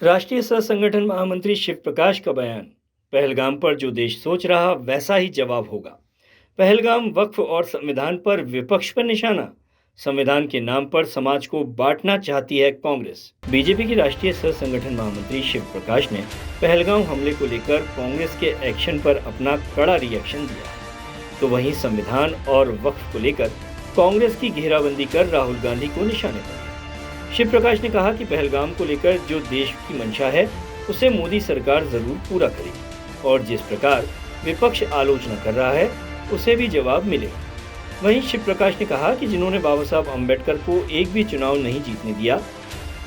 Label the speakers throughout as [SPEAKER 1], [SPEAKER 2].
[SPEAKER 1] राष्ट्रीय सह संगठन महामंत्री शिव प्रकाश का बयान, पहलगाम पर जो देश सोच रहा वैसा ही जवाब होगा। पहलगाम वक्फ और संविधान पर विपक्ष पर निशाना। संविधान के नाम पर समाज को बांटना चाहती है कांग्रेस। बीजेपी की राष्ट्रीय सह संगठन महामंत्री शिव प्रकाश ने पहलगाम हमले को लेकर कांग्रेस के एक्शन पर अपना कड़ा रिएक्शन दिया। तो वहीं संविधान और वक्फ को लेकर कांग्रेस की घेराबंदी कर राहुल गांधी को निशाने पर। शिव प्रकाश ने कहा कि पहलगाम को लेकर जो देश की मंशा है उसे मोदी सरकार जरूर पूरा करेगी और जिस प्रकार विपक्ष आलोचना कर रहा है उसे भी जवाब मिलेगा। वहीं शिव प्रकाश ने कहा कि जिन्होंने बाबा साहब अम्बेडकर को एक भी चुनाव नहीं जीतने दिया,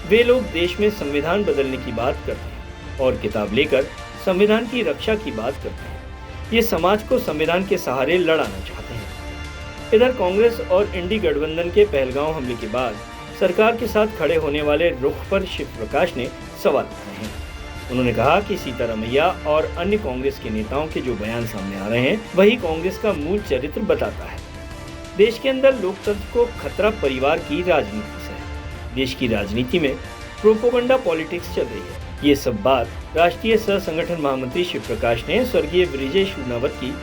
[SPEAKER 1] वे लोग देश में संविधान बदलने की बात करते हैं और किताब लेकर संविधान की रक्षा की बात करते हैं। ये समाज को संविधान के सहारे लड़ाना चाहते हैं। इधर कांग्रेस और इंडी गठबंधन के पहलगाम हमले के बाद सरकार के साथ खड़े होने वाले रुख पर शिव प्रकाश ने सवाल उठाए हैं। उन्होंने कहा कि सीतारमैया और अन्य कांग्रेस के नेताओं के जो बयान सामने आ रहे हैं वही कांग्रेस का मूल चरित्र बताता है। देश के अंदर लोकतंत्र को खतरा परिवार की राजनीति से है। देश की राजनीति में प्रोपोगंडा पॉलिटिक्स चल रही है। ये सब बात राष्ट्रीय सह संगठन महामंत्री शिव प्रकाश ने स्वर्गीय ब्रिजेश शूनावत की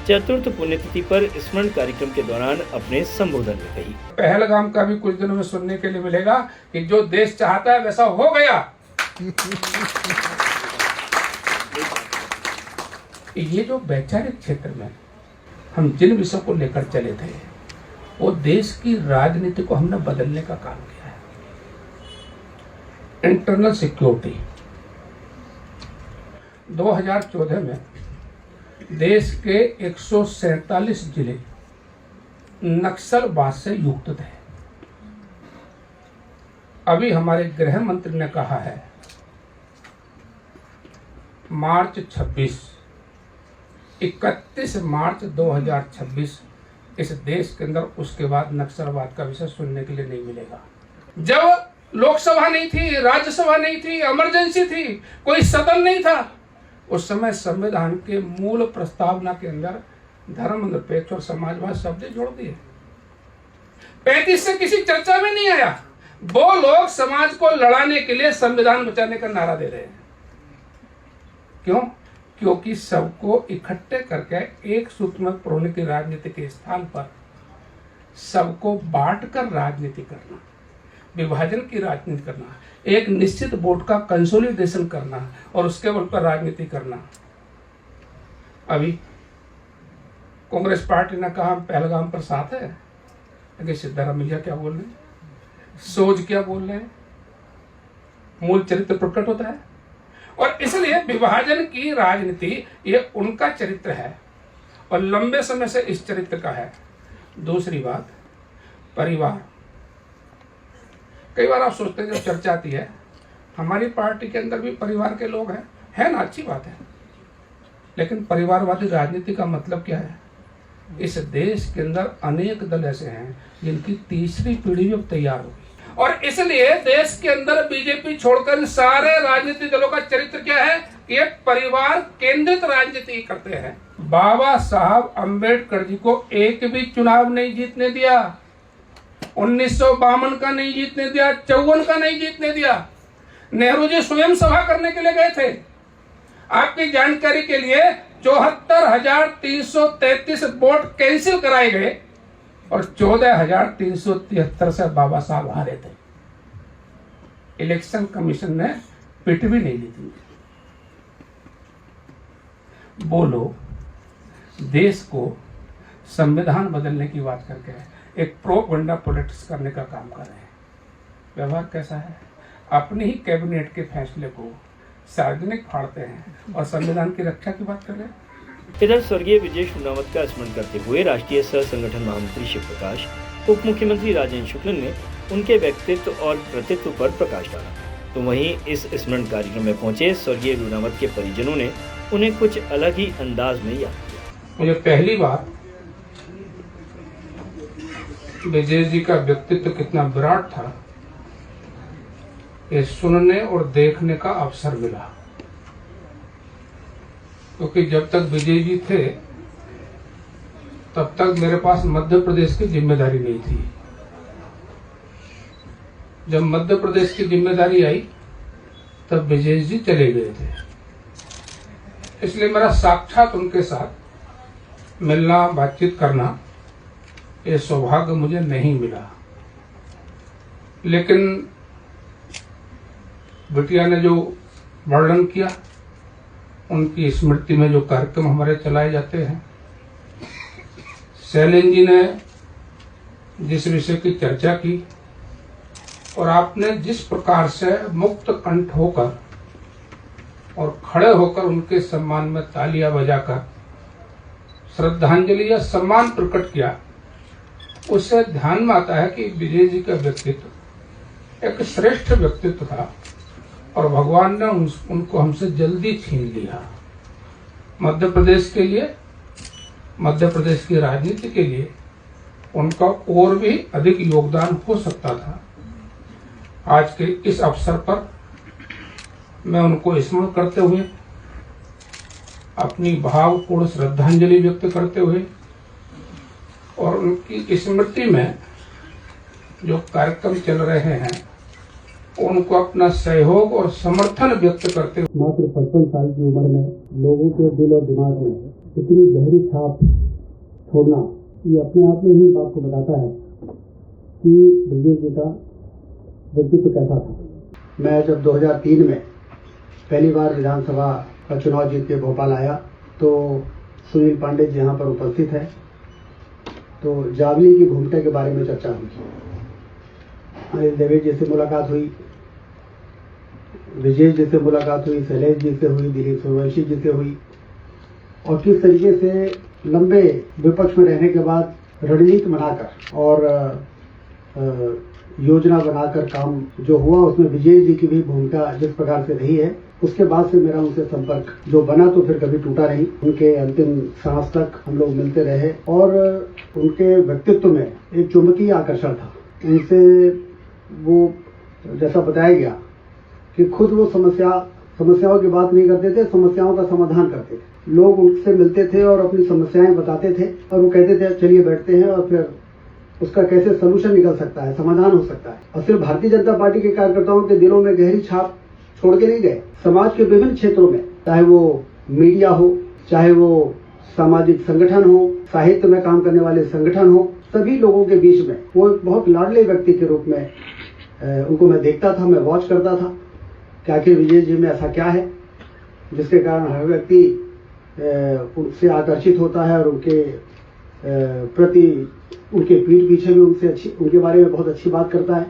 [SPEAKER 1] चतुर्थ पुण्यतिथि पर स्मरण कार्यक्रम के दौरान अपने संबोधन में कही।
[SPEAKER 2] पहलगाम का भी कुछ दिनों में सुनने के लिए मिलेगा कि जो देश चाहता है वैसा हो गया। ये जो वैचारिक क्षेत्र में हम जिन विषयों को लेकर चले थे वो देश की राजनीति को हमने बदलने का काम किया है। इंटरनल सिक्योरिटी 2014 में देश के 147 जिले नक्सलवाद से युक्त थे। अभी हमारे गृह मंत्री ने कहा है मार्च 31 मार्च 2026 इस देश के अंदर उसके बाद नक्सलवाद का विषय सुनने के लिए नहीं मिलेगा। जब लोकसभा नहीं थी, राज्यसभा नहीं थी, इमरजेंसी थी, कोई सदन नहीं था, उस समय संविधान के मूल प्रस्तावना के अंदर धर्मनिरपेक्ष और समाजवाद शब्द जोड़ दिए। 35 से किसी चर्चा में नहीं आया। वो लोग समाज को लड़ाने के लिए संविधान बचाने का नारा दे रहे हैं। क्यों? क्योंकि सबको इकट्ठे करके एक सूत्र में पिरोने की राजनीति के स्थान पर सबको बांटकर राजनीति करना, विभाजन की राजनीति करना, एक निश्चित वोट का कंसोलिडेशन करना और उसके बल पर राजनीति करना। अभी कांग्रेस पार्टी ने कहा पहलगाम पर साथ है, लेकिन सिद्धारमैया क्या बोल रहे हैं, सोच क्या बोल रहे हैं, मूल चरित्र प्रकट होता है। और इसलिए विभाजन की राजनीति ये उनका चरित्र है और लंबे समय से इस चरित्र का है। दूसरी बात, परिवार। कई बार आप सोचते हैं जब चर्चा आती है हमारी पार्टी के अंदर भी परिवार के लोग हैं, है ना, अच्छी बात है, लेकिन परिवारवादी राजनीति का मतलब क्या है? इस देश के अंदर अनेक दल ऐसे हैं जिनकी तीसरी पीढ़ी भी तैयार होगी और इसलिए देश के अंदर बीजेपी छोड़कर सारे राजनीतिक दलों का चरित्र क्या है? ये परिवार केंद्रित राजनीति करते हैं। बाबा साहब अम्बेडकर जी को एक भी चुनाव नहीं जीतने दिया, 1952 का नहीं जीतने दिया, 54 का नहीं जीतने दिया। नेहरू जी स्वयं सभा करने के लिए गए थे। आपकी जानकारी के लिए 74,333 वोट कैंसिल कराए गए और 14,373 से बाबा साहब हारे थे। इलेक्शन कमीशन ने पिट भी नहीं ली थी। वो लोग देश को संविधान बदलने की बात करके एक प्रोपेगेंडा पॉलिटिक्स करने का काम कर रहे हैं। व्यवहार कैसा है? अपने ही कैबिनेट के फैसले को सार्वजनिक फाड़ते हैं और संविधान की रक्षा की बात कर रहे हैं।
[SPEAKER 1] इधर स्वर्गीय ब्रिजेश शूनावत का स्मरण करते हुए राष्ट्रीय सह संगठन महामंत्री शिव प्रकाश, उप मुख्यमंत्री राजेंद्र शुक्ला ने उनके व्यक्तित्व और कृतित्व पर प्रकाश डाला। तो वहीं इस स्मरण कार्यक्रम में पहुंचे स्वर्गीय शूनावत के परिजनों ने उन्हें कुछ अलग ही अंदाज में याद किया।
[SPEAKER 2] मुझे पहली बार ब्रिजेश जी का व्यक्तित्व कितना विराट था ये सुनने और देखने का अवसर मिला, क्योंकि जब तक विजय जी थे तब तक मेरे पास मध्य प्रदेश की जिम्मेदारी नहीं थी। जब मध्य प्रदेश की जिम्मेदारी आई तब विजय जी चले गए थे। इसलिए मेरा साक्षात उनके साथ मिलना, बातचीत करना, ये सौभाग्य मुझे नहीं मिला। लेकिन बिटिया ने जो वर्णन किया, उनकी स्मृति में जो कार्यक्रम हमारे चलाए जाते हैं, शैलेंद्र जी ने जिस विषय की चर्चा की और आपने जिस प्रकार से मुक्त कंठ होकर और खड़े होकर उनके सम्मान में तालियां बजाकर श्रद्धांजलि या सम्मान प्रकट किया, उससे ध्यान में आता है कि विजय जी का व्यक्तित्व एक श्रेष्ठ व्यक्तित्व था और भगवान ने उनको हमसे जल्दी छीन लिया। मध्य प्रदेश के लिए, मध्य प्रदेश की राजनीति के लिए उनका और भी अधिक योगदान हो सकता था। आज के इस अवसर पर मैं उनको स्मरण करते हुए, अपनी भावपूर्ण श्रद्धांजलि व्यक्त करते हुए और उनकी स्मृति में जो कार्यक्रम चल रहे हैं उनको अपना सहयोग और समर्थन व्यक्त करते हुए,
[SPEAKER 3] मात्र 55 साल की उम्र में लोगों के दिल और दिमाग में इतनी गहरी छाप छोड़ना, ये अपने आप में ही बात को बताता है कि विजय जी का व्यक्तित्व कैसा था। मैं जब 2003 में पहली बार विधानसभा का चुनाव जीत के भोपाल आया तो सुनील पांडे जी यहाँ पर उपस्थित है, तो जावली की भूमिका के बारे में चर्चा हुई। अनिल देवेश जी से मुलाकात हुई, विजय जी से मुलाकात हुई, शैलेश जी से हुई, दिलीप सूर्यवंशी जी से हुई और किस तरीके से लंबे विपक्ष में रहने के बाद रणनीति बनाकर और योजना बनाकर काम जो हुआ, उसमें विजय जी की भी भूमिका जिस प्रकार से रही है, उसके बाद से मेरा उनसे संपर्क जो बना तो फिर कभी टूटा नहीं। उनके अंतिम सांस तक हम लोग मिलते रहे और उनके व्यक्तित्व में एक चुंबकीय आकर्षण था। उनसे वो जैसा बताया गया कि खुद वो समस्याओं की बात नहीं करते थे, समस्याओं का समाधान करते थे। लोग उनसे मिलते थे और अपनी समस्याएं बताते थे और वो कहते थे चलिए बैठते हैं और फिर उसका कैसे सोल्यूशन निकल सकता है, समाधान हो सकता है। और सिर्फ भारतीय जनता पार्टी के कार्यकर्ताओं के दिलों में गहरी छाप छोड़ के नहीं गए। समाज के विभिन्न क्षेत्रों में, चाहे वो मीडिया हो, चाहे वो सामाजिक संगठन हो, साहित्य में काम करने वाले संगठन हो, सभी लोगों के बीच में वो बहुत लाडले व्यक्ति के रूप में उनको मैं देखता था, मैं वॉच करता था कि आखिर विजय जी में ऐसा क्या है जिसके कारण हर व्यक्ति उनसे आकर्षित होता है और उनके प्रति, उनके पीठ पीछे भी उनके बारे में बहुत अच्छी बात करता है।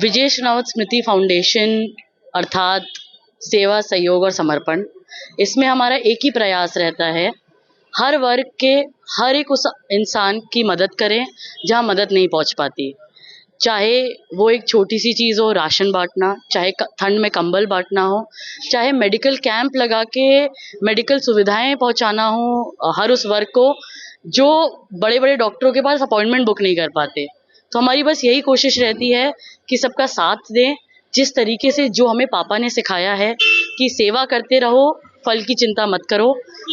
[SPEAKER 4] विजय शेनावत स्मृति फाउंडेशन अर्थात सेवा, सहयोग और समर्पण, इसमें हमारा एक ही प्रयास रहता है, हर वर्ग के हर एक उस इंसान की मदद करें जहां मदद नहीं पहुंच पाती। चाहे वो एक छोटी सी चीज़ हो, राशन बांटना, चाहे ठंड में कंबल बांटना हो, चाहे मेडिकल कैंप लगा के मेडिकल सुविधाएं पहुंचाना हो हर उस वर्ग को जो बड़े बड़े डॉक्टरों के पास अपॉइंटमेंट बुक नहीं कर पाते। तो हमारी बस यही कोशिश रहती है कि सबका साथ दें, जिस तरीके से जो हमें पापा ने सिखाया है कि सेवा करते रहो, फल की चिंता मत करो,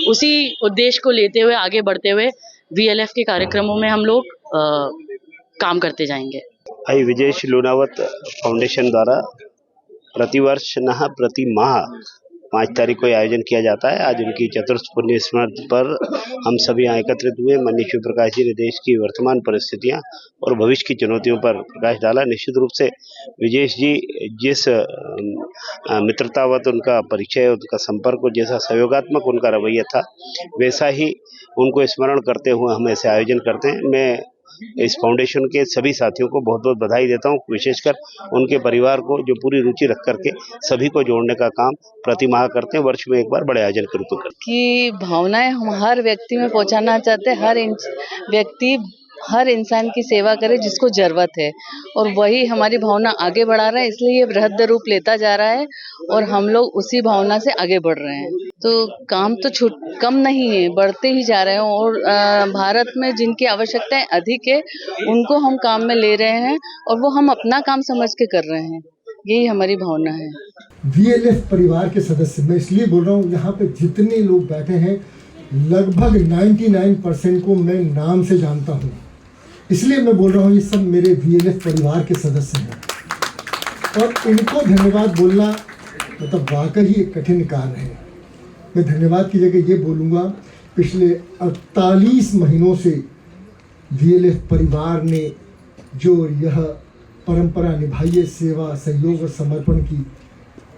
[SPEAKER 4] उसी उद्देश्य को लेते हुए आगे बढ़ते हुए VLF के कार्यक्रमों में हम लोग काम करते जाएंगे।
[SPEAKER 5] भाई विजय लूनावत फाउंडेशन द्वारा प्रतिवर्ष न प्रति माह 5 तारीख को आयोजन किया जाता है। आज उनकी चतुर्थ पुण्य स्मृति पर हम सभी यहाँ एकत्रित हुए। माननीय शिव प्रकाश जी ने देश की वर्तमान परिस्थितियाँ और भविष्य की चुनौतियों पर प्रकाश डाला। निश्चित रूप से विजय जी जिस मित्रतावत उनका परिचय, उनका संपर्क और जैसा सहयोगात्मक उनका रवैया था, वैसा ही उनको स्मरण करते हुए हम ऐसे आयोजन करते हैं। मैं इस फाउंडेशन के सभी साथियों को बहुत बहुत बधाई देता हूं, विशेषकर उनके परिवार को जो पूरी रुचि रख करके सभी को जोड़ने का काम प्रति माह करते हैं, वर्ष में एक बार बड़े आयोजन के रूप में करते हैं।
[SPEAKER 6] कि भावनाएं हम हर व्यक्ति में पहुंचाना चाहते हैं, व्यक्ति हर इंसान की सेवा करे जिसको जरूरत है, और वही हमारी भावना आगे बढ़ा रहा है। इसलिए ये बृहद रूप लेता जा रहा है और हम लोग उसी भावना से आगे बढ़ रहे हैं। तो काम तो कम नहीं है, बढ़ते ही जा रहे हैं और भारत में जिनकी आवश्यकताएं अधिक है उनको हम काम में ले रहे हैं और वो हम अपना काम समझ के कर रहे हैं। यही हमारी भावना है।
[SPEAKER 3] VLF परिवार के सदस्य, मैं इसलिए बोल रहा हूँ, यहाँ पे जितने लोग बैठे हैं लगभग 99% को मैं नाम से जानता हूँ, इसलिए मैं बोल रहा हूँ ये सब मेरे VLF परिवार के सदस्य हैं और इनको धन्यवाद बोलना
[SPEAKER 7] मतलब वाकई एक कठिन कार्य है। मैं धन्यवाद की जगह ये बोलूँगा, पिछले 48 महीनों से VLF परिवार ने जो यह परंपरा निभाई है, सेवा, सहयोग और समर्पण की,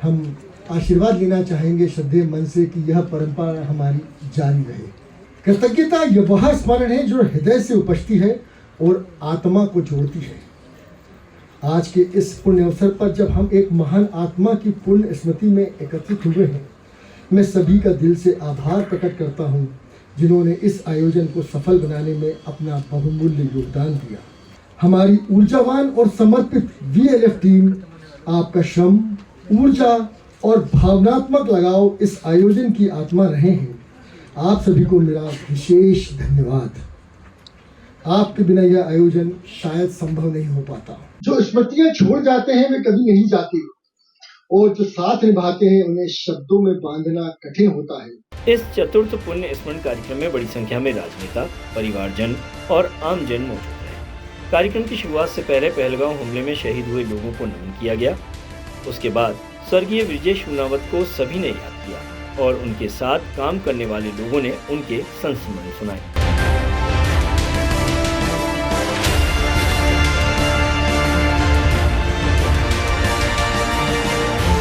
[SPEAKER 7] हम आशीर्वाद लेना चाहेंगे श्रद्धेय मन से कि यह परंपरा हमारी जारी रहे। कृतज्ञता यह वह स्मरण है जो हृदय से उपजती है और आत्मा को जोड़ती है। आज के इस पुण्य अवसर पर जब हम एक महान आत्मा की पुण्य स्मृति में एकत्रित हुए हैं, मैं सभी का दिल से आभार प्रकट करता हूं जिन्होंने इस आयोजन को सफल बनाने में अपना बहुमूल्य योगदान दिया। हमारी ऊर्जावान और समर्पित VLF टीम, आपका श्रम, ऊर्जा और भावनात्मक लगाव इस आयोजन की आत्मा रहे हैं। आप सभी को मेरा विशेष धन्यवाद। आपके बिना यह आयोजन शायद संभव नहीं हो पाता। जो स्मृतियां छोड़ जाते हैं वे कभी नहीं जाते, और जो साथ निभाते हैं उन्हें शब्दों में बांधना कठिन होता है।
[SPEAKER 1] इस चतुर्थ पुण्य स्मरण कार्यक्रम में बड़ी संख्या में राजनेता, परिवारजन और आमजन मौजूद रहे। कार्यक्रम की शुरुआत से पहले पहलगांव हमले में शहीद हुए लोगों को नमन किया गया। उसके बाद स्वर्गीय विजय शूनावत को सभी ने याद किया और उनके साथ काम करने वाले लोगों ने उनके संस्मरण सुनाए।